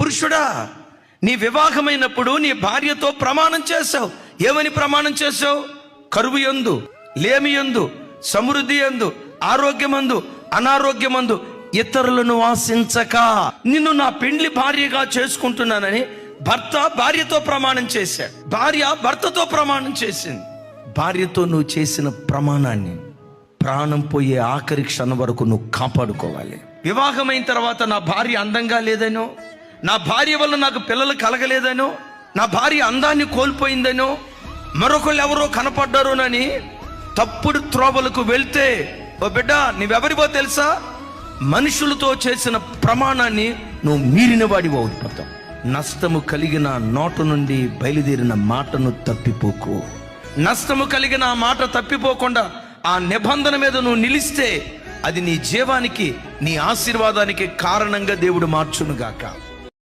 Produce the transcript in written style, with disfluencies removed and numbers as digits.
పురుషుడా, నీ వివాహమైనప్పుడు నీ భార్యతో ప్రమాణం చేశావు. ఏమని ప్రమాణం చేశావు? కరువు యందు, లేమి యందు, సమృద్ధి యందు, ఆరోగ్యమందు, అనారోగ్యమందు ఇతరులను ఆశించక నిన్ను నా పెండ్లి భార్యగా చేసుకుంటున్నానని భర్త భార్యతో ప్రమాణం చేశాడు. భార్య భర్తతో ప్రమాణం చేసింది. భార్యతో నువ్వు చేసిన ప్రమాణాన్ని ప్రాణం పోయే ఆఖరి క్షణం వరకు నువ్వు కాపాడుకోవాలి. వివాహమైన తర్వాత నా భార్య అందంగా లేదనో, నా భార్య వల్ల నాకు పిల్లలు కలగలేదనో, నా భార్య అందాన్ని కోల్పోయిందనో, మరొకళ్ళు ఎవరో కనపడ్డారోనని తప్పుడు త్రోవలకు వెళ్తే, ఓ బిడ్డ, నువ్వెవరివో తెలుసా? మనుషులతో చేసిన ప్రమాణాన్ని నువ్వు మీరిన వాడివో అయిపోతావు. నష్టము కలిగిన నోట నుండి బయలుదేరిన మాటను తప్పిపోకు. నష్టము కలిగిన ఆ మాట తప్పిపోకుండా ఆ నిబంధన మీద నువ్వు నిలిస్తే అది నీ జీవానికి, నీ ఆశీర్వాదానికి కారణంగా దేవుడు మార్చునుగాక.